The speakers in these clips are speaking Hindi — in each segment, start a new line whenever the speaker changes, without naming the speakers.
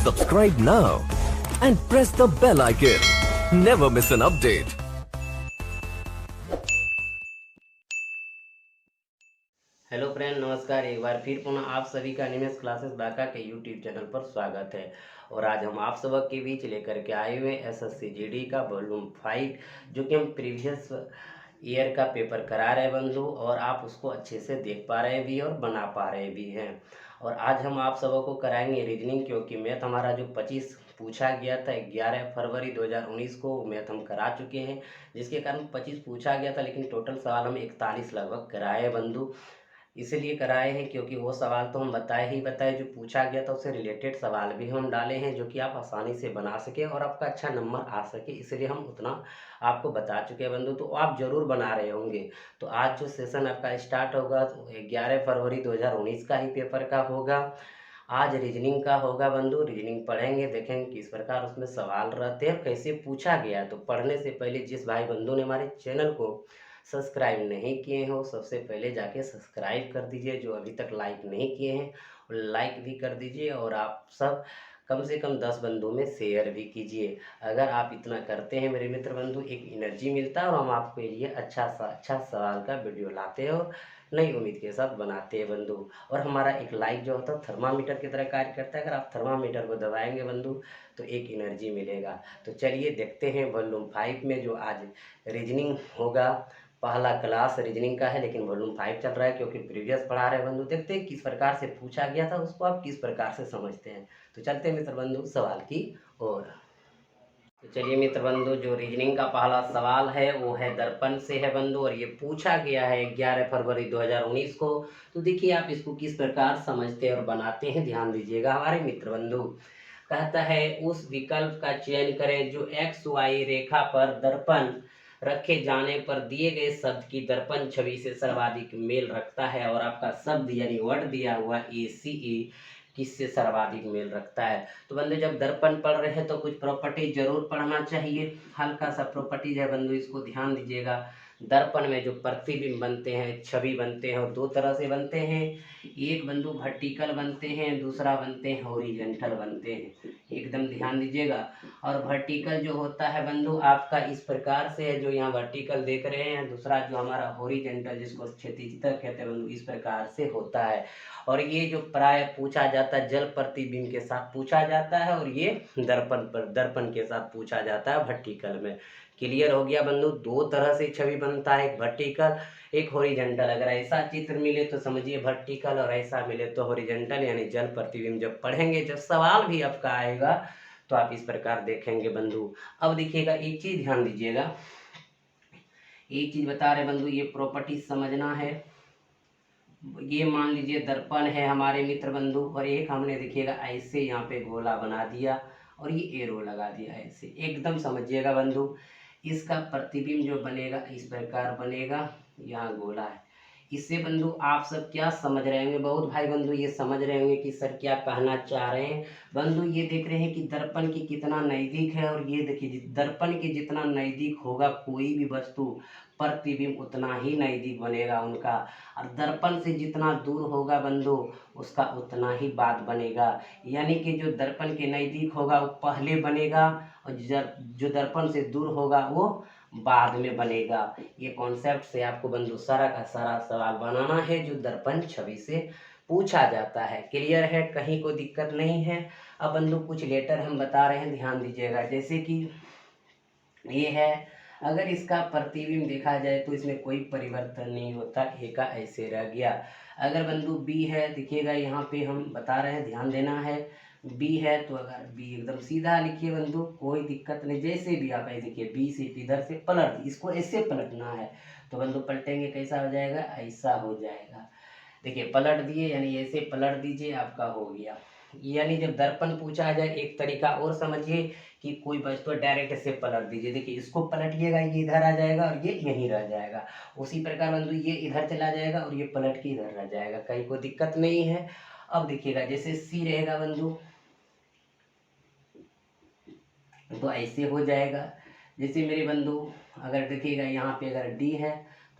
Subscribe now and press the bell icon. Never miss an update.
Hello friend, नमस्कार। एक बार फिर पुनः आप सभी का एनिमेस क्लासेस बांका के यूट्यूब चैनल पर स्वागत है। और आज हम आप सबक के बीच लेकर के आए हुए एसएससी जीडी का वॉल्यूम 5, जो कि हम प्रीवियस ईयर का पेपर करा रहे हैं बंधु, और आप उसको अच्छे से देख पा रहे भी और बना पा रहे भी हैं। और आज हम आप सबक को कराएंगे रीजनिंग, क्योंकि मैथ हमारा जो 25 पूछा गया था 11 फरवरी 2019 को मैथ हम करा चुके हैं, जिसके कारण 25 पूछा गया था, लेकिन टोटल सवाल हम 41 लगभग कराए हैं बंधु। इसलिए कराए हैं क्योंकि वो सवाल तो हम बताए जो पूछा गया था उससे रिलेटेड सवाल भी हम डाले हैं, जो कि आप आसानी से बना सके और आपका अच्छा नंबर आ सके, इसलिए हम उतना आपको बता चुके हैं बंधु। तो आप जरूर बना रहे होंगे। तो आज जो सेशन आपका स्टार्ट होगा 11 फरवरी 2019 का ही पेपर का होगा। आज रीजनिंग का होगा बंधु। रीजनिंग पढ़ेंगे, देखेंगे किस प्रकार उसमें सवाल रहते हैं, कैसे पूछा गया है। तो पढ़ने से पहले जिस भाई बंधु ने हमारे चैनल को सब्सक्राइब नहीं किए हो, सबसे पहले जाके सब्सक्राइब कर दीजिए। जो अभी तक लाइक नहीं किए हैं लाइक भी कर दीजिए, और आप सब कम से कम 10 बंधु में शेयर भी कीजिए। अगर आप इतना करते हैं मेरे मित्र बंधु, एक एनर्जी मिलता है और हम आपके लिए अच्छा सवाल का वीडियो लाते हो, नई उम्मीद के साथ बनाते हैं बंधु। और हमारा एक लाइक जो होता है थर्मामीटर की तरह कार्य करता है। अगर आप थर्मामीटर को दबाएंगे बंधु तो एक एनर्जी मिलेगा। तो चलिए देखते हैं वॉल्यूम 5 में जो आज रीजनिंग होगा। पहला क्लास रीजनिंग का है, लेकिन वॉल्यूम 5 चल रहा है क्योंकि प्रीवियस पढ़ा रहे बंधु। देखते हैं किस प्रकार से पूछा गया था, उसको आप किस प्रकार से समझते हैं। तो चलते हैं मित्र बंधु सवाल की ओर। तो चलिए मित्र बंधु, जो रीजनिंग का पहला सवाल है वो है दर्पण से है बंधु, और ये पूछा गया है 11 फरवरी 2019 को। तो देखिए आप इसको किस प्रकार समझते हैं और बनाते हैं, ध्यान दीजिएगा हमारे मित्र बंधु। कहता है उस विकल्प का चयन करें जो एक्स वाई रेखा पर दर्पण रखे जाने पर दिए गए शब्द की दर्पण छवि से सर्वाधिक मेल रखता है, और आपका शब्द यानी वर्ड दिया हुआ ACE किससे सर्वाधिक मेल रखता है। तो बंधु जब दर्पण पढ़ रहे हैं तो कुछ प्रॉपर्टी जरूर पढ़ना चाहिए। हल्का सा प्रॉपर्टी है बंधु, इसको ध्यान दीजिएगा। दर्पण में जो प्रतिबिंब बनते हैं, छवि बनते हैं, और दो तरह से बनते हैं। एक बंधु वर्टिकल बनते हैं, दूसरा बनते हैं हॉरिजॉन्टल बनते हैं। एकदम ध्यान दीजिएगा। और वर्टिकल जो होता है बंधु आपका इस प्रकार से है, जो यहाँ वर्टिकल देख रहे हैं। दूसरा जो हमारा हॉरिजॉन्टल, जिसको क्षैतिज कहते हैं बंधु, इस प्रकार से होता है। और ये जो प्राय पूछा जाता है जल प्रतिबिंब के साथ पूछा जाता है, और ये दर्पण के साथ पूछा जाता है वर्टिकल में। क्लियर हो गया बंधु। दो तरह से छवि बनता है, एक वर्टिकल एक हॉरिजॉन्टल। अगर ऐसा चित्र मिले तो समझिए वर्टिकल, और ऐसा मिले तो हॉरिजॉन्टल, यानी जल प्रतिबिंब। जब पढ़ेंगे, जब सवाल भी आपका आएगा तो आप इस प्रकार देखेंगे बंधु। अब देखिएगा एक चीज ध्यान दीजिएगा, एक चीज बता रहे बंधु, ये प्रॉपर्टी समझना है। ये मान लीजिए दर्पण है हमारे मित्र बंधु, और एक हमने देखिएगा ऐसे यहाँ पे गोला बना दिया और ये एरो लगा दिया ऐसे। एकदम समझिएगा बंधु, इसका प्रतिबिंब जो बनेगा इस प्रकार बनेगा। यहाँ गोला है। इससे बंधु आप सब क्या समझ रहे होंगे, बहुत भाई बंधु ये समझ रहे होंगे कि सर क्या कहना चाह रहे हैं। बंधु ये देख रहे हैं कि दर्पण की कितना नजदीक है, और ये देखिए दर्पण के जितना नजदीक होगा कोई भी वस्तु, प्रतिबिंब उतना ही नजदीक बनेगा उनका। और दर्पण से जितना दूर होगा बंधु उसका उतना ही बाद बनेगा। यानी कि जो दर्पण के नजदीक होगा वो पहले बनेगा, और जो दर्पण से दूर होगा वो बाद में बनेगा। ये कॉन्सेप्ट से आपको बंधु सारा का सारा सवाल बनाना है जो दर्पण छवि से पूछा जाता है। क्लियर है, कहीं कोई दिक्कत नहीं है। अब बंधु कुछ लेटर हम बता रहे हैं, ध्यान दीजिएगा। जैसे कि ये है, अगर इसका प्रतिबिंब देखा जाए तो इसमें कोई परिवर्तन नहीं होता, ए का ऐसे रह गया। अगर बंधु बी है, देखिएगा यहाँ पे हम बता रहे हैं, ध्यान देना है। बी है तो अगर बी एकदम सीधा लिखिए बंधु, कोई दिक्कत नहीं। जैसे भी आप ऐसे देखिए, बी से इधर से पलट, इसको ऐसे पलटना है तो बंधु पलटेंगे कैसा हो जाएगा, ऐसा हो जाएगा। देखिए पलट दिए, यानी ऐसे पलट दीजिए, आपका हो गया। यानी जब दर्पण पूछा जाए, एक तरीका और समझिए कि कोई वस्तु डायरेक्ट ऐसे पलट दीजिए। देखिए इसको पलटिएगा, ये इधर आ जाएगा और ये यहीं रह जाएगा। उसी प्रकार बंधु ये इधर चला जाएगा और ये पलट के इधर रह जाएगा, कहीं कोई दिक्कत नहीं है। अब देखिएगा जैसे सी रहेगा बंधु तो ऐसे हो जाएगा। जैसे मेरे बंधु अगर देखिएगा यहाँ पे अगर डी है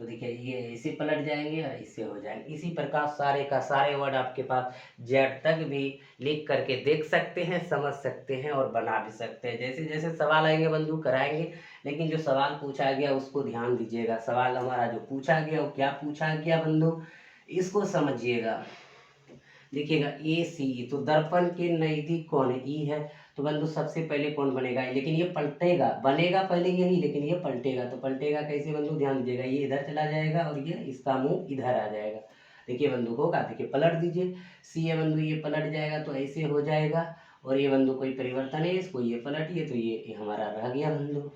तो देखिए ये ऐसे पलट जाएंगे और ऐसे हो जाएंगे। इसी प्रकार सारे का सारे वर्ड आपके पास जेड तक भी लिख करके देख सकते हैं, समझ सकते हैं और बना भी सकते हैं। जैसे जैसे सवाल आएंगे बंधु कराएंगे, लेकिन जो सवाल पूछा गया उसको ध्यान दीजिएगा। सवाल हमारा जो पूछा गया वो क्या पूछा गया बंधु, इसको समझिएगा। देखिएगा ए सी, तो दर्पण के नजदीक कौन है, ई है। तो बंधु सबसे पहले कौन बनेगा, लेकिन ये पलटेगा, बनेगा पहले यही, लेकिन ये पलटेगा। तो पलटेगा कैसे बंधु, ध्यान दीजिएगा। ये इधर चला जाएगा और ये इसका मुंह इधर आ जाएगा। देखिए बंधु होगा, देखिए पलट दीजिए। सी है बंधु, ये पलट जाएगा तो ऐसे हो जाएगा। और ये बंधु कोई परिवर्तन है, इसको ये पलटिए तो ये हमारा रह गया बंधु।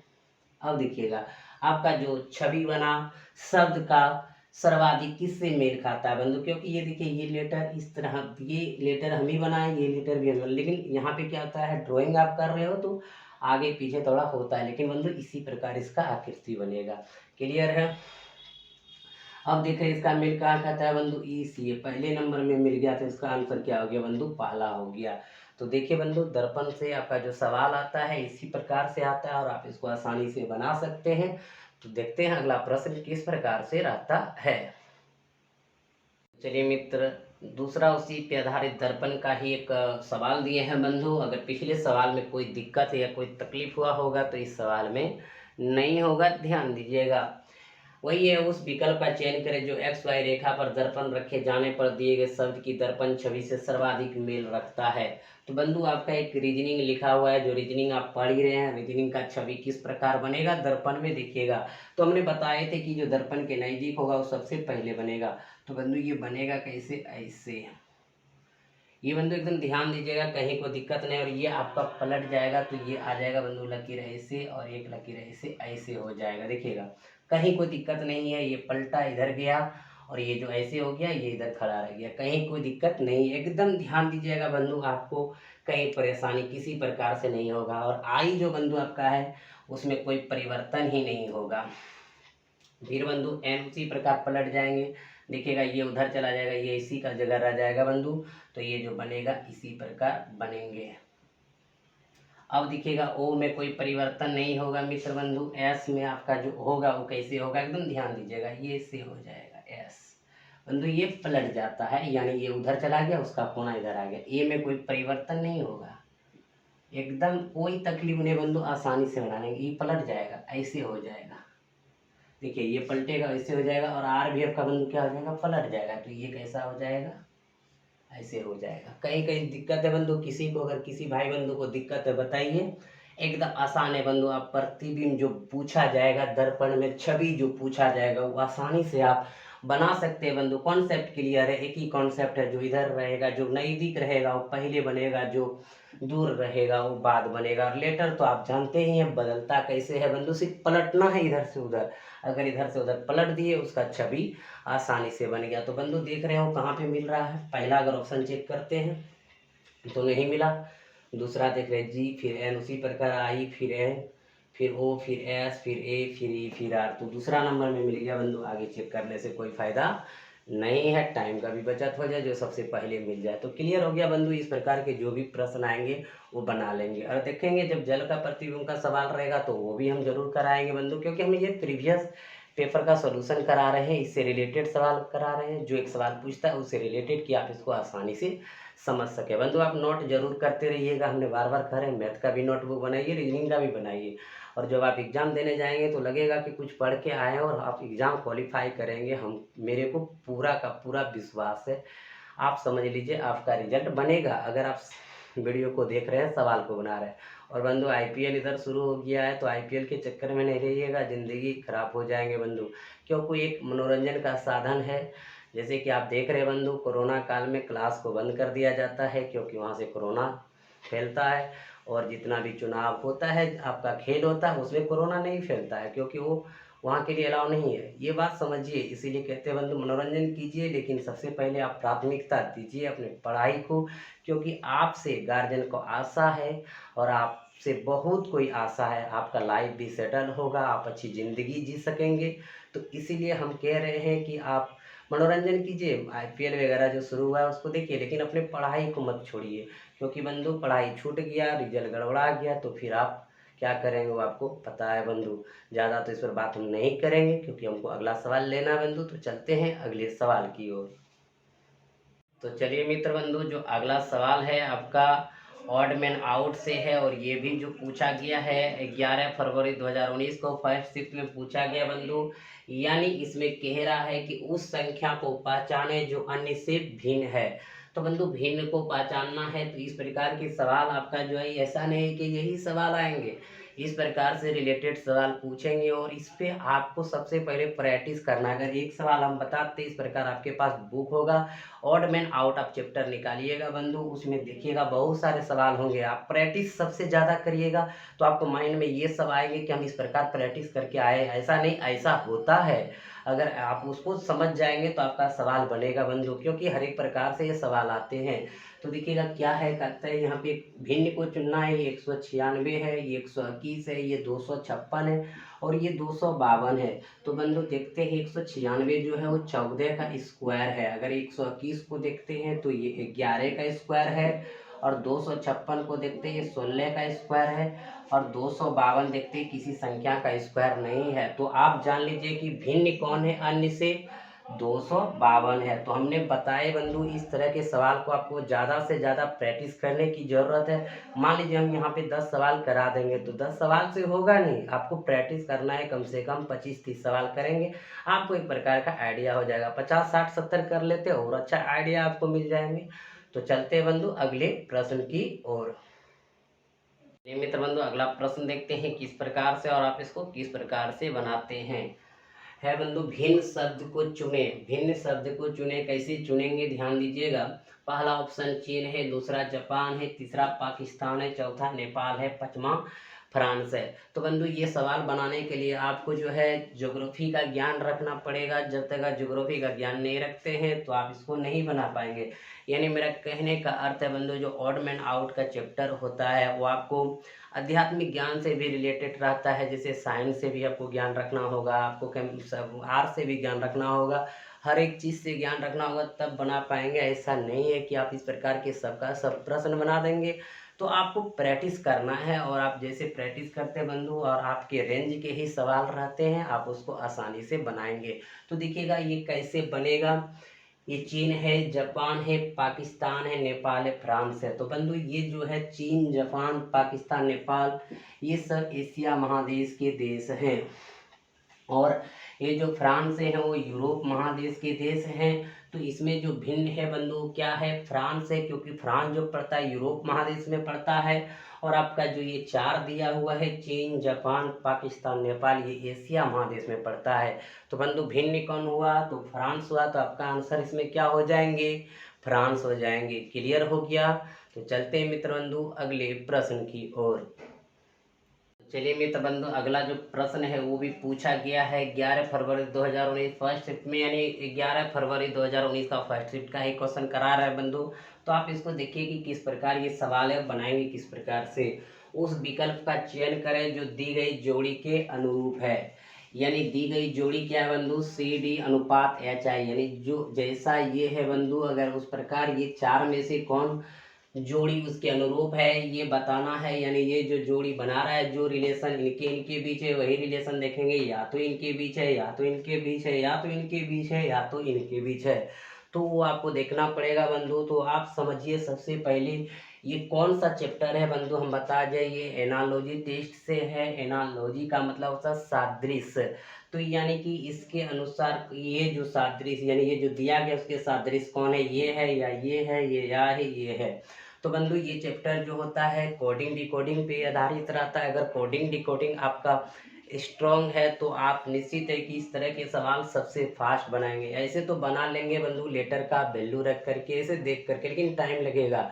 अब देखिएगा आपका जो छवि बना शब्द का सर्वाधिक किससे मेल खाता है बंधु, क्योंकि ये देखिए ये लेटर इस तरह, ये लेटर हम ही बनाए, ये लेटर भी हम, लेकिन यहाँ पे क्या होता है, ड्राइंग आप कर रहे हो तो आगे पीछे थोड़ा होता है, लेकिन बंधु इसी प्रकार इसका आकृति बनेगा। क्लियर है। अब देख रहे इसका मेल कहाँ खाता है बंधु, ई सी, पहले नंबर में मिल गया तो इसका आंसर क्या हो गया बंधु, पहला हो गया। तो देखिए बंधु दर्पण से आपका जो सवाल आता है इसी प्रकार से आता है और आप इसको आसानी से बना सकते हैं। तो देखते हैं अगला प्रश्न किस प्रकार से रहता है। चलिए मित्र, दूसरा उसी पे आधारित दर्पण का ही एक सवाल दिए हैं बंधु। अगर पिछले सवाल में कोई दिक्कत है या कोई तकलीफ हुआ होगा तो इस सवाल में नहीं होगा, ध्यान दीजिएगा। वही है, उस विकल्प का चयन करें जो एक्स वाई रेखा पर दर्पण रखे जाने पर दिए गए शब्द की दर्पण छवि से सर्वाधिक मेल रखता है। तो बंधु आपका एक रीजनिंग लिखा हुआ है, जो रीजनिंग आप पढ़ ही रहे हैं, रीजनिंग का छवि किस प्रकार बनेगा दर्पण में, देखिएगा। तो हमने बताए थे कि जो दर्पण के नजदीक होगा वो सबसे पहले बनेगा। तो बंधु ये बनेगा कैसे, ऐसे। ये बंधु एकदम ध्यान दीजिएगा, कहीं कोई दिक्कत नहीं। और ये आपका पलट जाएगा तो ये आ जाएगा बंधु लकीर ऐसे, और एक लकीर ऐसे, ऐसे हो जाएगा। देखिएगा कहीं कोई दिक्कत नहीं है, ये पलटा इधर गया और ये जो ऐसे हो गया ये इधर खड़ा रह गया, कहीं कोई दिक्कत नहीं है। एकदम ध्यान दीजिएगा बंधु, आपको कहीं परेशानी किसी प्रकार से नहीं होगा। और आई जो बंधु आपका है उसमें कोई परिवर्तन ही नहीं होगा। फिर बंधु एन उसी प्रकार पलट जाएंगे, देखिएगा ये उधर चला जाएगा, ये इसी का जगह रह जाएगा बंधु। तो ये जो बनेगा इसी प्रकार बनेंगे। अब देखिएगा ओ में कोई परिवर्तन नहीं होगा मित्र बंधु। एस में आपका जो होगा वो कैसे होगा, एकदम ध्यान दीजिएगा, ये से हो जाएगा एस बंधु, ये पलट जाता है, यानी ये उधर चला गया उसका कोना इधर आ गया। ए में कोई परिवर्तन नहीं होगा, एकदम कोई तकलीफ नहीं बंधु, आसानी से बना लेंगे। ये पलट जाएगा, ऐसे हो जाएगा। देखिए ये पलटेगा, ऐसे हो जाएगा। और आर भी आपका बंधु क्या हो जाएगा, पलट जाएगा। तो ये कैसा हो जाएगा, ऐसे हो जाएगा। कहीं कहीं दिक्कत है बंधु किसी को, अगर किसी भाई बंधु को दिक्कत है बताइए, एकदम आसान है बंधु। आप प्रतिबिंब जो पूछा जाएगा दर्पण में, छवि जो पूछा जाएगा वो आसानी से आप बना सकते हैं बंधु। कॉन्सेप्ट क्लियर है, एक ही कॉन्सेप्ट है, जो इधर रहेगा जो नजदीक रहेगा वो पहले बनेगा, जो दूर रहेगा वो बाद बनेगा। और लेटर तो आप जानते ही हैं बदलता कैसे है बंधु, सिर्फ पलटना है इधर से उधर। अगर इधर से उधर पलट दिए उसका छवि आसानी से बन गया। तो बंधु देख रहे हो कहाँ पे मिल रहा है, पहला अगर ऑप्शन चेक करते हैं तो नहीं मिला। दूसरा देख रहे जी, फिर एन, उसी प्रकार आई, फिर एन, फिर ओ, फिर एस, फिर ए, फिर ई, फिर आर। तो दूसरा नंबर में मिल गया बंधु। आगे चेक करने से कोई फायदा नहीं है, टाइम का भी बचत हो जाए, जो सबसे पहले मिल जाए। तो क्लियर हो गया बंधु, इस प्रकार के जो भी प्रश्न आएंगे वो बना लेंगे। और देखेंगे जब जल का प्रतिबिंब का सवाल रहेगा तो वो भी हम जरूर कराएंगे बंधु, क्योंकि हम ये प्रीवियस पेपर का सॉल्यूशन करा रहे हैं, इससे रिलेटेड सवाल करा रहे हैं। जो एक सवाल पूछता है उससे रिलेटेड कि आप इसको आसानी से समझ सके बंधु। आप नोट जरूर करते रहिएगा, हमने बार बार कह रहे हैं, मैथ का भी नोटबुक बनाइए, रीजनिंग का भी बनाइए। और जब आप एग्ज़ाम देने जाएंगे तो लगेगा कि कुछ पढ़ के आए हैं और आप एग्ज़ाम क्वालिफाई करेंगे। हम मेरे को पूरा का पूरा विश्वास है, आप समझ लीजिए आपका रिजल्ट बनेगा अगर आप वीडियो को देख रहे हैं, सवाल को बना रहे हैं। और बंधु आईपीएल इधर शुरू हो गया है, तो आईपीएल के चक्कर में नहीं रहिएगा, ज़िंदगी खराब हो जाएंगे बंधु। क्योंकि एक मनोरंजन का साधन है। जैसे कि आप देख रहे हैं बंधु, कोरोना काल में क्लास को बंद कर दिया जाता है, क्योंकि वहाँ से कोरोना फैलता है। और जितना भी चुनाव होता है, आपका खेल होता है, उसमें कोरोना नहीं फैलता है, क्योंकि वो वहाँ के लिए अलाउ नहीं है। ये बात समझिए, इसीलिए कहते हैं बंधु मनोरंजन कीजिए, लेकिन सबसे पहले आप प्राथमिकता दीजिए अपने पढ़ाई को, क्योंकि आपसे गार्जियन को आशा है और आपसे बहुत कोई आशा है। आपका लाइफ भी सेटल होगा, आप अच्छी ज़िंदगी जी सकेंगे। तो इसीलिए हम कह रहे हैं कि आप मनोरंजन कीजिए, आईपीएल वगैरह जो शुरू हुआ है उसको देखिए, लेकिन अपने पढ़ाई को मत छोड़िए। क्योंकि बंधु पढ़ाई छूट गया, रिजल्ट गड़बड़ा गया तो फिर आप क्या करेंगे वो आपको पता है बंधु। ज़्यादा तो इस पर बात हम नहीं करेंगे क्योंकि हमको अगला सवाल लेना है बंधु। तो चलते हैं अगले सवाल की ओर। तो चलिए मित्र बंधु, जो अगला सवाल है आपका ऑड मैन आउट से है और ये भी जो पूछा गया है 11 फरवरी 2019 को फर्स्ट शिफ्ट में पूछा गया बंधु। यानी इसमें कह रहा है कि उस संख्या को पहचाने जो अन्य से भिन्न है। तो बंधु भिन्न को पहचानना है तो इस प्रकार के सवाल आपका जो है, ऐसा नहीं है कि यही सवाल आएंगे, इस प्रकार से रिलेटेड सवाल पूछेंगे और इस पे आपको सबसे पहले प्रैक्टिस करना है। अगर एक सवाल हम बताते इस प्रकार आपके पास बुक होगा, ऑड मैन आउट आप चैप्टर निकालिएगा बंधु, उसमें देखिएगा बहुत सारे सवाल होंगे। आप प्रैक्टिस सबसे ज़्यादा करिएगा तो आपको माइंड में ये सब आएंगे कि हम इस प्रकार प्रैक्टिस करके आए, ऐसा नहीं ऐसा होता है। अगर आप उसको समझ जाएंगे तो आपका सवाल बनेगा बंधु, क्योंकि हर एक प्रकार से ये सवाल आते हैं। तो देखिएगा क्या है, कहते हैं यहाँ पे भिन्न को चुनना है। ये 196 है, ये 121 है, ये 256 है और ये 252 है। तो बंधु देखते हैं 196 जो है वो 14 का स्क्वायर है। अगर 121 को देखते हैं तो ये 11 का स्क्वायर है और 256 को देखते हैं 16 का स्क्वायर है और 252 देखते हैं किसी संख्या का स्क्वायर नहीं है। तो आप जान लीजिए कि भिन्न कौन है अन्य से, 252 है। तो हमने बताए बंधु इस तरह के सवाल को आपको ज़्यादा से ज़्यादा प्रैक्टिस करने की ज़रूरत है। मान लीजिए हम यहाँ पे 10 सवाल करा देंगे तो 10 सवाल से होगा नहीं, आपको प्रैक्टिस करना है। कम से कम 25-30 सवाल करेंगे, आपको एक प्रकार का आइडिया हो जाएगा। 50, 60, 70 कर लेते और अच्छा आइडिया आपको मिल जाएंगे। तो चलते हैं बंधु अगले प्रश्न की ओर। मित्र बंधु अगला प्रश्न देखते हैं किस प्रकार से और आप इसको किस प्रकार से बनाते हैं। है बंधु, भिन्न शब्द को चुने। भिन्न शब्द को चुने, कैसे चुनेंगे ध्यान दीजिएगा। पहला ऑप्शन चीन है, दूसरा जापान है, तीसरा पाकिस्तान है, चौथा नेपाल है, पांचवा फ्रांस है। तो बंधु ये सवाल बनाने के लिए आपको जो है ज्योग्राफी का ज्ञान रखना पड़ेगा। जब तक आप ज्योग्राफी का ज्ञान नहीं रखते हैं तो आप इसको नहीं बना पाएंगे। यानी मेरा कहने का अर्थ है बंधु, जो ऑड मैन आउट का चैप्टर होता है वो आपको आध्यात्मिक ज्ञान से भी रिलेटेड रहता है। जैसे साइंस से भी आपको ज्ञान रखना होगा, आपको आर्ट से भी ज्ञान रखना होगा, हर एक चीज़ से ज्ञान रखना होगा तब बना पाएंगे। ऐसा नहीं है कि आप इस प्रकार के सबका सब प्रश्न बना देंगे। तो आपको प्रैक्टिस करना है और आप जैसे प्रैक्टिस करते बंधु और आपके रेंज के ही सवाल रहते हैं, आप उसको आसानी से बनाएंगे। तो देखिएगा ये कैसे बनेगा। ये चीन है, जापान है, पाकिस्तान है, नेपाल है, फ्रांस है। तो बंधु ये जो है चीन, जापान, पाकिस्तान, नेपाल, ये सब एशिया महादेश के देश हैं और ये जो फ्रांस है वो यूरोप महादेश के देश हैं। तो इसमें जो भिन्न है बंधु क्या है, फ्रांस है, क्योंकि फ्रांस जो पड़ता है यूरोप महादेश में पड़ता है। और आपका जो ये 4 दिया हुआ है चीन, जापान, पाकिस्तान, नेपाल, ये एशिया महादेश में पड़ता है। तो बंधु भिन्न कौन हुआ, तो फ्रांस हुआ। तो आपका आंसर इसमें क्या हो जाएंगे, फ्रांस हो जाएंगे। क्लियर हो गया। तो चलते हैं मित्र बंधु अगले प्रश्न की ओर। चलिए मित्र बंधु अगला जो प्रश्न है वो भी पूछा गया है 11 फरवरी 2019 फर्स्ट शिफ्ट में। यानी 11 फरवरी 2019 का फर्स्ट शिफ्ट का ही क्वेश्चन करा रहा है बंधु। तो आप इसको देखिए कि किस प्रकार ये सवाल है, बनाएंगे किस प्रकार से। उस विकल्प का चयन करें जो दी गई जोड़ी के अनुरूप है। यानी दी गई जोड़ी क्या है बंधु, CD अनुपात HI। यानी जो जैसा ये है बंधु, अगर उस प्रकार ये 4 में से कौन जोड़ी उसके अनुरूप है ये बताना है। यानी ये जो जोड़ी बना रहा है, जो रिलेशन इनके इनके बीच है वही रिलेशन देखेंगे, या तो इनके बीच है, या तो इनके बीच है, या तो इनके बीच है, या तो इनके बीच है। तो वो आपको देखना पड़ेगा बंधु। तो आप समझिए सबसे पहले ये कौन सा चैप्टर है बंधु, हम बता जाए ये एनालॉजी टेस्ट से है। एनालॉजी का मतलब होता है सादृश्य। तो यानी कि इसके अनुसार ये जो सादृश्य यानी ये जो दिया गया उसके सादृश्य कौन है, ये है या ये है, ये या है, ये है। तो बंधु ये चैप्टर जो होता है कोडिंग डिकोडिंग पे आधारित रहता है। अगर कोडिंग डिकोडिंग आपका स्ट्रॉन्ग है तो आप निश्चित है कि इस तरह के सवाल सबसे फास्ट बनाएंगे। ऐसे तो बना लेंगे बंधु लेटर का वैल्यू रख करके, ऐसे देख करके, लेकिन टाइम लगेगा।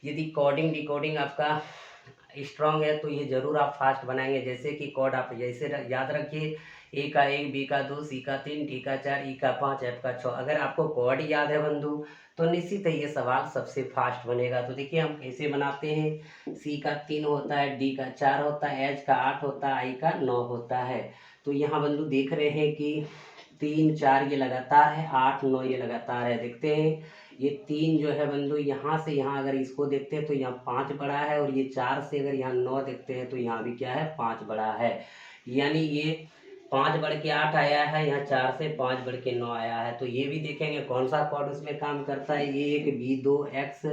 यदि कोडिंग डिकोडिंग आपका स्ट्रॉन्ग है तो ये जरूर आप फास्ट बनाएंगे। जैसे कि कोड आप जैसे याद रखिए, ए का 1, बी का 2, सी का 3, डी का 4, ई का 5, एफ का 6। अगर आपको कोड याद है बंधु तो निश्चित है ये सवाल सबसे फास्ट बनेगा। तो देखिए हम कैसे बनाते हैं। सी का 3 होता है, डी का 4 होता है, एच का 8 होता है, आई का 9 होता है। तो यहाँ बंधु देख रहे हैं कि 3, 4 ये लगातार है, 8, 9 ये लगातार है। देखते हैं ये 3 जो है बंधु यहाँ से यहाँ अगर इसको देखते हैं तो यहाँ 5 बड़ा है, और ये 4 से अगर यहाँ 9 देखते हैं तो यहाँ भी क्या है 5 बड़ा है। यानी ये 5 बढ़ के 8 आया है, यहाँ 4 से 5 बढ़ के 9 आया है। तो ये भी देखेंगे कौन सा कॉर्ड उसमें काम करता है। ये एक B2X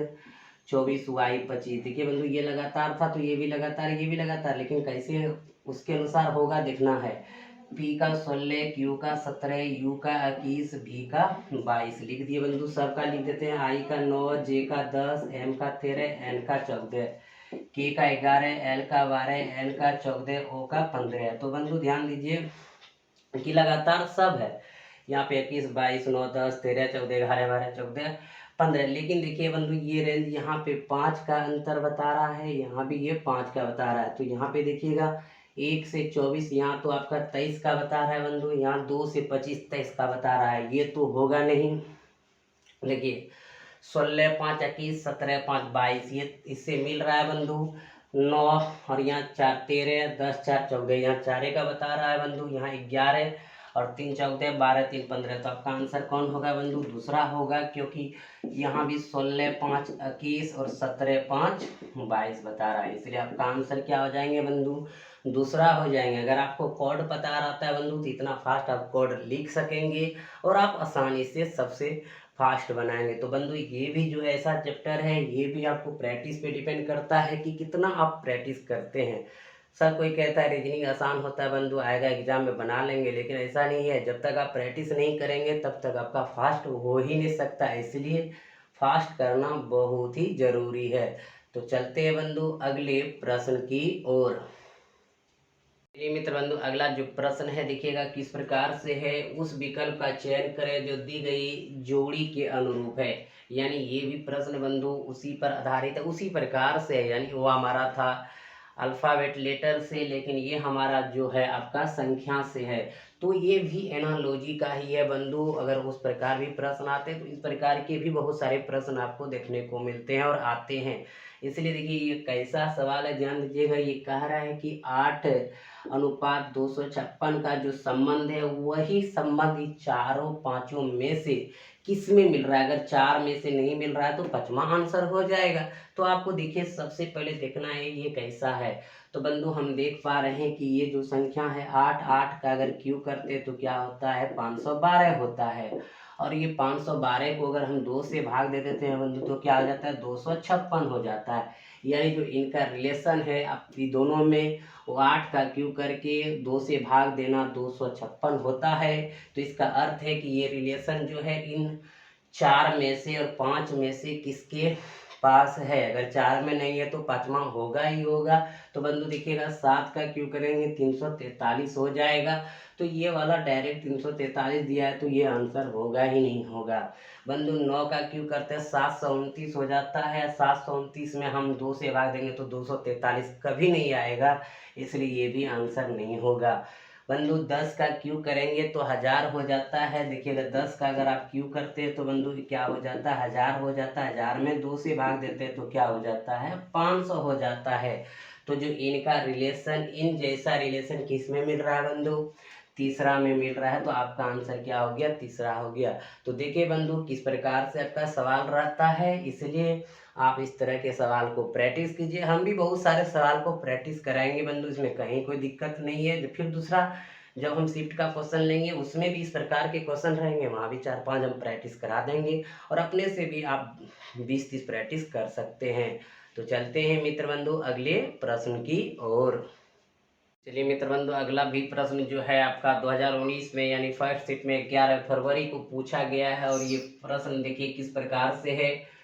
24Y25। देखिए बंधु ये लगातार था तो ये भी लगातार, ये भी लगातार, लेकिन कैसे उसके अनुसार होगा देखना है। P का 16, Q का 17, U का 21, V का 22 लिख दिए बंधु। सबका लिख देते हैं। I का 9, J का 10, M का 13, N का 14, K का 11, L का 12, N का 14, O का 15। तो बंधु ध्यान दीजिए कि लगातार सब है। यहाँ पे 21, 22, 9, 10, 13, 14, 11, 12, 14, 15। लेकिन देखिए बंधु ये रेंज यहाँ पे 5 का अंतर बता रहा है, यहाँ भी ये 5 का बता रहा है। तो यहाँ पे देखिएगा 1 से 24, यहाँ तो आपका 23 का बता रहा है बंधु, यहाँ 2 से 25 23 का बता रहा है। ये तो होगा नहीं। देखिए 16, 5, 21, 17, 5, 22 ये इससे मिल रहा है बंधु 9, और यहाँ 4, 13, 10, 4, 14, यहाँ 4 का बता रहा है बंधु, यहाँ 11 और 3, 14, 12, 3, 15। तो आपका आंसर कौन होगा बंधु? दूसरा होगा, क्योंकि यहाँ भी 16, 5, 21 और 17, 5, 22 बता रहा है। इसलिए आपका आंसर क्या हो जाएंगे बंधु? दूसरा हो जाएंगे। अगर आपको कोड पता रहता है बंधु तो इतना फास्ट आप कोड लिख सकेंगे और आप आसानी से सबसे फास्ट बनाएंगे। तो बंधु ये भी जो ऐसा चैप्टर है, ये भी आपको प्रैक्टिस पे डिपेंड करता है कि कितना आप प्रैक्टिस करते हैं। सर कोई कहता है रीजनिंग आसान होता है बंधु, आएगा एग्जाम में बना लेंगे, लेकिन ऐसा नहीं है। जब तक आप प्रैक्टिस नहीं करेंगे तब तक आपका फास्ट हो ही नहीं सकता। इसलिए फास्ट करना बहुत ही जरूरी है। तो चलते हैं बंधु अगले प्रश्न की ओर। चलिए मित्र बंधु अगला जो प्रश्न है देखिएगा किस प्रकार से है। उस विकल्प का चयन करें जो दी गई जोड़ी के अनुरूप है। यानी ये भी प्रश्न बंधु उसी पर आधारित है, उसी प्रकार से है। यानी वो हमारा था अल्फ़ाबेट लेटर से, लेकिन ये हमारा जो है आपका संख्या से है। तो ये भी एनालॉजी का ही है बंधु। अगर उस प्रकार भी प्रश्न आते हैं तो इस प्रकार के भी बहुत सारे प्रश्न आपको देखने को मिलते हैं और आते हैं। इसलिए देखिए ये कैसा सवाल है, ध्यान दीजिएगा। ये कह रहा है कि 8:256 का जो संबंध है वही संबंध चारों पांचों में से किस में मिल रहा है। अगर 4 में से नहीं मिल रहा है तो 5वां आंसर हो जाएगा। तो आपको देखिए सबसे पहले देखना है ये कैसा है। तो बंधु हम देख पा रहे हैं कि ये जो संख्या है 8 का अगर क्यू करते तो क्या होता है 512 होता है। और ये 512 को अगर हम 2 से भाग दे देते हैं बंधु तो क्या हो जाता है 256 हो जाता है। यानी जो इनका रिलेशन है आपकी दोनों में वो 8 का क्यू करके 2 से भाग देना 256 होता है। तो इसका अर्थ है कि ये रिलेशन जो है इन 4 में से और 5 में से किसके पास है। अगर 4 में नहीं है तो 5वां होगा ही होगा। तो बंधु देखिएगा 7 का क्यू करेंगे 343 हो जाएगा। तो ये वाला डायरेक्ट 343 दिया है तो ये आंसर होगा ही नहीं होगा। बंधु 9 का क्यू करते हैं 729 हो जाता है। 729 में हम 2 से भाग देंगे तो 243 कभी नहीं आएगा, इसलिए ये भी आंसर नहीं होगा। बंधु 10 का क्यू करेंगे तो 1000 हो जाता है। देखिएगा 10 का अगर आप क्यू करते हैं तो बंधु क्या हो जाता है 1000 हो जाता है। 1000 में 2 से भाग देते हैं तो क्या हो जाता है 500 हो जाता है। तो जो इनका रिलेशन, इन जैसा रिलेशन किस में मिल रहा है बंधु? तीसरा में मिल रहा है। तो आपका आंसर क्या हो गया? तीसरा हो गया। तो देखिए बंधु किस प्रकार से आपका सवाल रहता है, इसलिए आप इस तरह के सवाल को प्रैक्टिस कीजिए। हम भी बहुत सारे सवाल को प्रैक्टिस कराएंगे बंधु, इसमें कहीं कोई दिक्कत नहीं है। फिर दूसरा जब हम शिफ्ट का क्वेश्चन लेंगे उसमें भी इस प्रकार के क्वेश्चन रहेंगे, वहाँ भी 4-5 हम प्रैक्टिस करा देंगे और अपने से भी आप 20-30 प्रैक्टिस कर सकते हैं। तो चलते हैं मित्र बंधु अगले प्रश्न की ओर। चलिए मित्र बंधु अगला भी प्रश्न जो है आपका 2019 में यानी फर्स्ट शिफ्ट में 11 फरवरी को पूछा गया है। और ये प्रश्न देखिए किस प्रकार से है।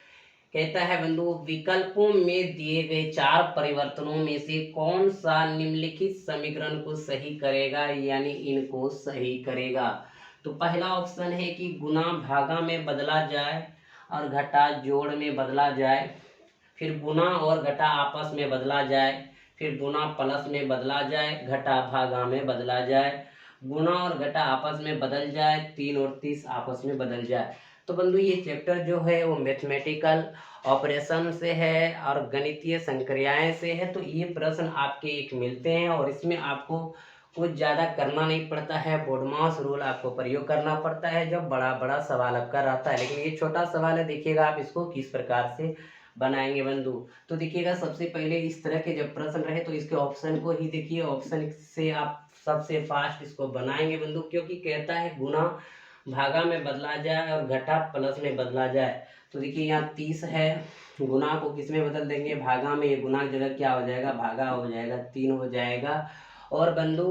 कहता है बंधु विकल्पों में दिए गए 4 परिवर्तनों में से कौन सा निम्नलिखित समीकरण को सही करेगा, यानी इनको सही करेगा। तो पहला ऑप्शन है कि गुना भागा में बदला जाए और घटा जोड़ में बदला जाए, फिर गुना और घटा आपस में बदला जाए, फिर गुना प्लस में बदला जाए, घटा भागा में बदला जाए, गुना और घटा आपस में बदल जाए, 3 और 30 आपस में बदल जाए। तो बंधु ये चैप्टर जो है वो मैथमेटिकल ऑपरेशन से है और गणितीय संक्रियाएं से है। तो ये प्रश्न आपके एक मिलते हैं और इसमें आपको कुछ ज़्यादा करना नहीं पड़ता है। बोडमास रूल आपको प्रयोग करना पड़ता है जब बड़ा बड़ा सवाल आपका रहता है, लेकिन ये छोटा सवाल है। देखिएगा आप इसको किस प्रकार से बनाएंगे बंधु। तो देखिएगा सबसे पहले इस तरह के जब प्रश्न रहे तो इसके ऑप्शन को ही देखिए, ऑप्शन से आप सबसे फास्ट इसको बनाएंगे बंधु, क्योंकि कहता है गुना भागा में बदला जाए और घटा प्लस में बदला जाए। तो देखिए यहाँ 30 है, गुना को किस में बदल देंगे, भागा में। ये गुना की जगह क्या हो जाएगा, भागा हो जाएगा, 3 हो जाएगा। और बंधु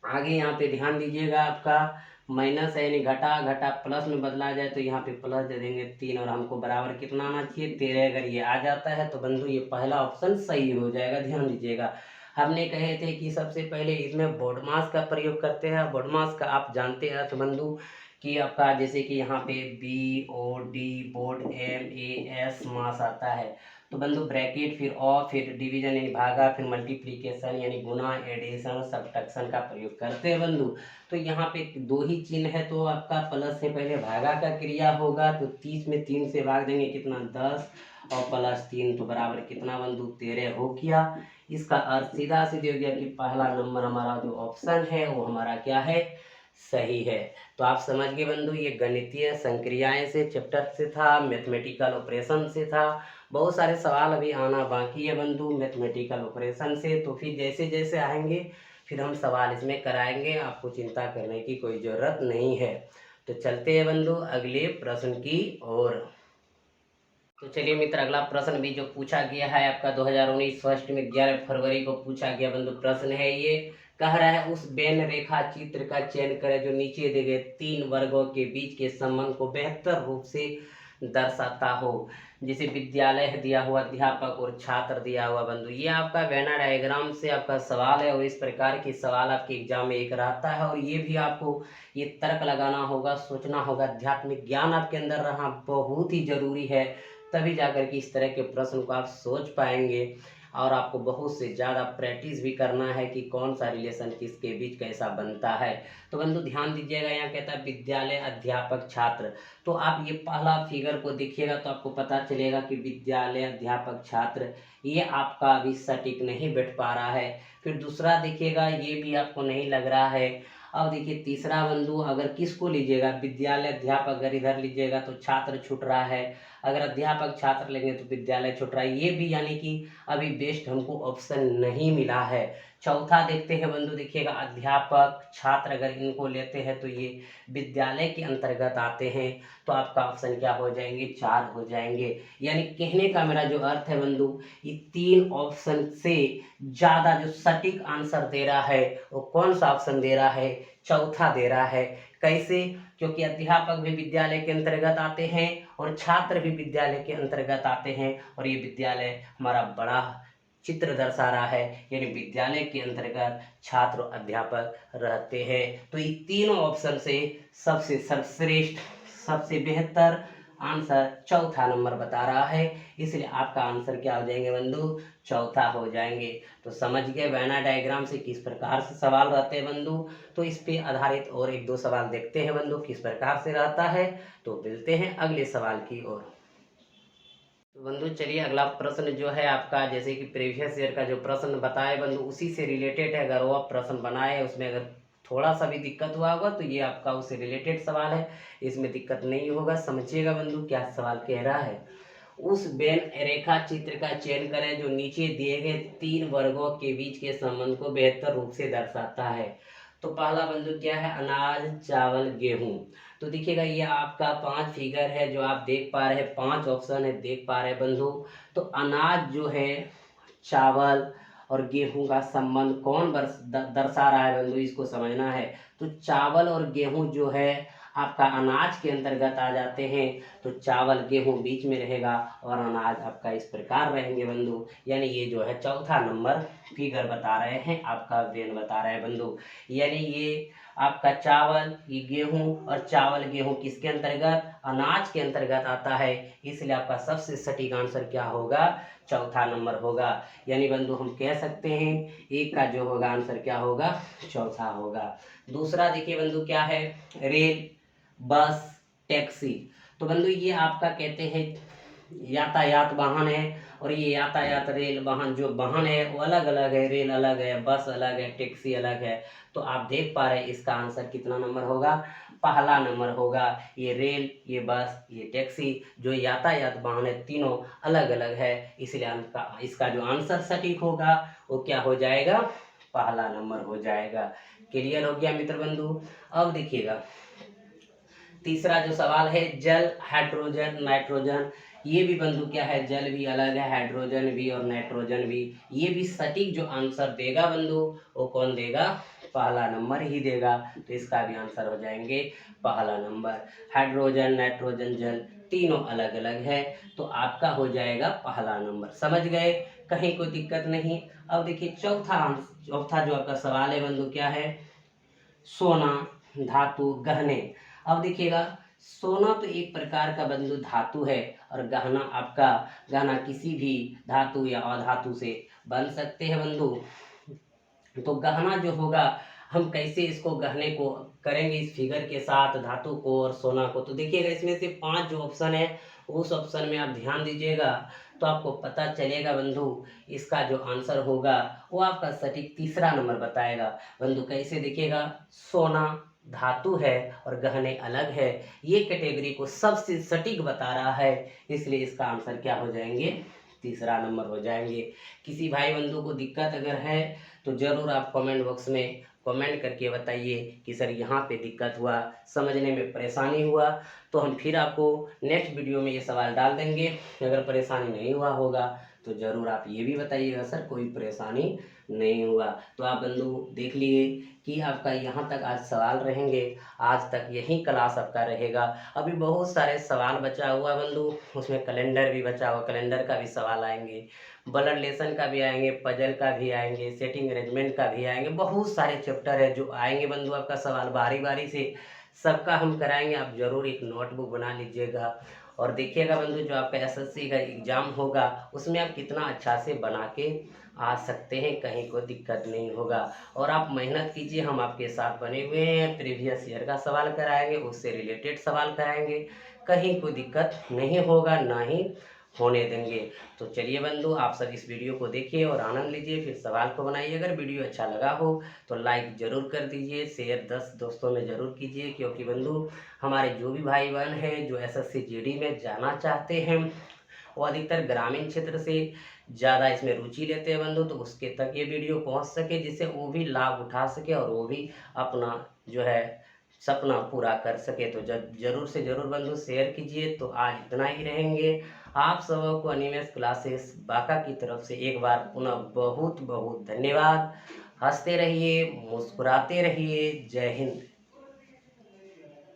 आगे यहाँ पे ध्यान दीजिएगा, आपका माइनस है यानी घटा, घटा प्लस में बदला जाए तो यहाँ पे प्लस दे देंगे 3, और हमको बराबर कितना आना चाहिए, 13। अगर ये आ जाता है तो बंधु ये पहला ऑप्शन सही हो जाएगा। ध्यान दीजिएगा, हमने कहे थे कि सबसे पहले इसमें बोडमास का प्रयोग करते हैं। बोडमास का आप जानते हैं तो बंधु कि आपका जैसे कि यहाँ पे BOD बोर्ड MAS मास आता है, तो बंधु ब्रैकेट फिर और फिर डिवीजन यानी भागा, फिर मल्टीप्लिकेशन यानी गुना, एडिशन, सब्ट्रैक्शन का प्रयोग करते हैं बंधु। तो यहाँ पे 2 ही चिन्ह है, तो आपका प्लस से पहले भागा का क्रिया होगा, तो 30 में 3 से भाग देंगे कितना, 10, और प्लस 3 तो बराबर कितना बंधु, 13 हो गया। इसका अर्थ सीधा सीधे हो गया कि पहला नंबर हमारा जो ऑप्शन है वो हमारा क्या है, सही है। तो आप समझ गए बंधु, ये गणितीय संक्रियाएं से चैप्टर से था, मैथमेटिकल ऑपरेशन से था। बहुत सारे सवाल अभी आना बाकी है बंधु मैथमेटिकल ऑपरेशन से, तो फिर जैसे जैसे आएंगे फिर हम सवाल इसमें कराएंगे, आपको चिंता करने की कोई ज़रूरत नहीं है। तो चलते हैं बंधु अगले प्रश्न की ओर। तो चलिए मित्र, अगला प्रश्न भी जो पूछा गया है आपका 2019 फर्स्ट में 11 फरवरी को पूछा गया बंधु प्रश्न है ये। कह रहा है उस बेन रेखा चित्र का चयन करें जो नीचे दिए गए 3 वर्गों के बीच के संबंध को बेहतर रूप से दर्शाता हो। जैसे विद्यालय दिया हुआ, अध्यापक और छात्र दिया हुआ बंधु। ये आपका वेना डायग्राम से आपका सवाल है, और इस प्रकार के सवाल आपके एग्जाम में एक रहता है, और ये भी आपको ये तर्क लगाना होगा, सोचना होगा। आध्यात्मिक ज्ञान आपके अंदर रहना बहुत ही जरूरी है, तभी जाकर के इस तरह के प्रश्न को आप सोच पाएंगे। और आपको बहुत से ज़्यादा प्रैक्टिस भी करना है कि कौन सा रिलेशन किसके बीच कैसा बनता है। तो बंधु ध्यान दीजिएगा, यहाँ कहता है विद्यालय, अध्यापक, छात्र। तो आप ये पहला फिगर को देखिएगा तो आपको पता चलेगा कि विद्यालय, अध्यापक, छात्र ये आपका अभी सटीक नहीं बैठ पा रहा है। फिर दूसरा देखिएगा, ये भी आपको नहीं लग रहा है। अब देखिए तीसरा बंधु, अगर किसको लीजिएगा, विद्यालय, अध्यापक अगर इधर लीजिएगा तो छात्र छूट रहा है, अगर अध्यापक छात्र लेंगे तो विद्यालय छूट रहा है। ये भी यानी कि अभी बेस्ट हमको ऑप्शन नहीं मिला है। चौथा देखते हैं बंधु, देखिएगा अध्यापक, छात्र अगर इनको लेते हैं तो ये विद्यालय के अंतर्गत आते हैं, तो आपका ऑप्शन क्या हो जाएंगे, 4 हो जाएंगे। यानी कहने का मेरा जो अर्थ है बंधु, ये 3 ऑप्शन से ज़्यादा जो सटीक आंसर दे रहा है वो कौन सा ऑप्शन दे रहा है, चौथा दे रहा है। कैसे, क्योंकि अध्यापक भी विद्यालय के अंतर्गत आते हैं और छात्र भी विद्यालय के अंतर्गत आते हैं, और ये विद्यालय हमारा बड़ा चित्र दर्शा रहा है, यानी विद्यालय के अंतर्गत छात्र और अध्यापक रहते हैं। तो ये तीनों ऑप्शन से सबसे सर्वश्रेष्ठ, सबसे बेहतर आंसर चौथा नंबर बता रहा है, इसलिए आपका आंसर क्या हो जाएंगे बंधु, चौथा हो जाएंगे। तो समझ गए वेना डायग्राम से किस प्रकार से सवाल रहते हैं बंधु। तो इस पे आधारित और 1-2 सवाल देखते हैं बंधु किस प्रकार से रहता है। तो मिलते हैं अगले सवाल की ओर। तो बंधु चलिए, अगला प्रश्न जो है आपका, जैसे कि प्रीवियस ईयर का जो प्रश्न बताए बंधु उसी से रिलेटेड है। अगर वो प्रश्न बनाए उसमें अगर थोड़ा सा भी दिक्कत हुआ होगा तो ये आपका उससे रिलेटेड सवाल है, इसमें दिक्कत नहीं होगा। समझिएगा बंधु क्या सवाल कह रहा है। उस बेन रेखा चित्र का चयन करें जो नीचे दिए गए 3 वर्गों के बीच के संबंध को बेहतर रूप से दर्शाता है। तो पहला बंधु क्या है, अनाज, चावल, गेहूं। तो देखिएगा ये आपका 5 फिगर है जो आप देख पा रहे हैं, 5 ऑप्शन है देख पा रहे हैं बंधु। तो अनाज जो है, चावल और गेहूं का संबंध कौन दर्शा रहा है बंधु, इसको समझना है। तो चावल और गेहूं जो है आपका अनाज के अंतर्गत आ जाते हैं, तो चावल गेहूं बीच में रहेगा और अनाज आपका इस प्रकार रहेंगे बंधु। यानी ये जो है चौथा नंबर फिगर बता रहे हैं, आपका वेन बता रहे हैं बंधु। यानी ये आपका चावल, ये गेहूं और चावल गेहूं किसके अंतर्गत, अनाज के अंतर्गत आता है, इसलिए आपका सबसे सटीक आंसर क्या होगा, चौथा नंबर होगा। यानी बंधु हम कह सकते हैं एक का जो होगा आंसर क्या होगा, चौथा होगा। दूसरा देखिए बंधु क्या है, रेल, बस, टैक्सी। तो बंधु ये आपका कहते हैं यातायात वाहन है, और ये यातायात रेल वाहन जो वाहन है वो अलग अलग है, रेल अलग है, बस अलग है, टैक्सी अलग है। तो आप देख पा रहे हैं इसका आंसर कितना नंबर होगा, पहला नंबर होगा। ये रेल, ये बस, ये टैक्सी जो यातायात वाहन है तीनों अलग अलग है, इसलिए इसका जो आंसर सटीक होगा वो क्या हो जाएगा, पहला नंबर हो जाएगा। क्लियर हो गया मित्र बंधु। अब देखिएगा तीसरा जो सवाल है, जल, हाइड्रोजन, नाइट्रोजन। ये भी बंधु क्या है, जल भी अलग है, हाइड्रोजन भी और नाइट्रोजन भी। ये भी सटीक जो आंसर देगा बंधु वो कौन देगा, पहला नंबर ही देगा। तो इसका भी आंसर हो जाएंगे पहला नंबर। हाइड्रोजन, नाइट्रोजन, जल तीनों अलग अलग है, तो आपका हो जाएगा पहला नंबर। समझ गए, कहीं कोई दिक्कत नहीं। अब देखिए चौथा जो आपका सवाल है बंधु क्या है, सोना, धातु, गहने। अब देखिएगा सोना तो एक प्रकार का बंधु धातु है, और गहना किसी भी धातु या अधातु से बन सकते हैं बंधु। तो गहना जो होगा, हम कैसे इसको गहने को करेंगे इस फिगर के साथ, धातु को और सोना को। तो देखिएगा इसमें से 5 जो ऑप्शन है उस ऑप्शन में आप ध्यान दीजिएगा, तो आपको पता चलेगा बंधु इसका जो आंसर होगा वो आपका सटीक तीसरा नंबर बताएगा। बंधु कैसे देखिएगा, सोना धातु है और गहने अलग है, ये कैटेगरी को सबसे सटीक बता रहा है, इसलिए इसका आंसर क्या हो जाएंगे, तीसरा नंबर हो जाएंगे। किसी भाई बंधु को दिक्कत अगर है तो ज़रूर आप कमेंट बॉक्स में कमेंट करके बताइए कि सर यहाँ पे दिक्कत हुआ, समझने में परेशानी हुआ, तो हम फिर आपको नेक्स्ट वीडियो में ये सवाल डाल देंगे। अगर परेशानी नहीं हुआ होगा तो ज़रूर आप ये भी बताइएगा सर कोई परेशानी नहीं हुआ। तो आप बंधु देख लिए कि आपका यहाँ तक आज सवाल रहेंगे, आज तक यही क्लास आपका रहेगा। अभी बहुत सारे सवाल बचा हुआ बंधु, उसमें कैलेंडर भी बचा हुआ, कैलेंडर का भी सवाल आएंगे, ब्लड रिलेशन का भी आएंगे, पजल का भी आएंगे, सेटिंग अरेंजमेंट का भी आएंगे, बहुत सारे चैप्टर है जो आएंगे बंधु। आपका सवाल बारी बारी से सबका हम कराएंगे, आप जरूर एक नोटबुक बना लीजिएगा। और देखिएगा बंधु जो आपका एसएससी का एग्जाम होगा उसमें आप कितना अच्छा से बना के आ सकते हैं, कहीं कोई दिक्कत नहीं होगा। और आप मेहनत कीजिए, हम आपके साथ बने हुए हैं। प्रीवियस ईयर का सवाल कराएंगे, उससे रिलेटेड सवाल कराएंगे, कहीं कोई दिक्कत नहीं होगा, ना ही होने देंगे। तो चलिए बंधु आप सब इस वीडियो को देखिए और आनंद लीजिए, फिर सवाल को बनाइए। अगर वीडियो अच्छा लगा हो तो लाइक ज़रूर कर दीजिए, शेयर 10 दोस्तों में ज़रूर कीजिए, क्योंकि बंधु हमारे जो भी भाई बहन हैं जो एसएससी जीडी में जाना चाहते हैं वो अधिकतर ग्रामीण क्षेत्र से ज़्यादा इसमें रुचि लेते हैं बंधु, तो उसके तक ये वीडियो पहुंच सके, जिससे वो भी लाभ उठा सके और वो भी अपना जो है सपना पूरा कर सके। तो जरूर से ज़रूर बंधु शेयर कीजिए। तो आज इतना ही रहेंगे। आप सबको अनिमेष क्लासेस बांका की तरफ से एक बार पुनः बहुत बहुत धन्यवाद। हंसते रहिए, मुस्कुराते रहिए। जय हिंद।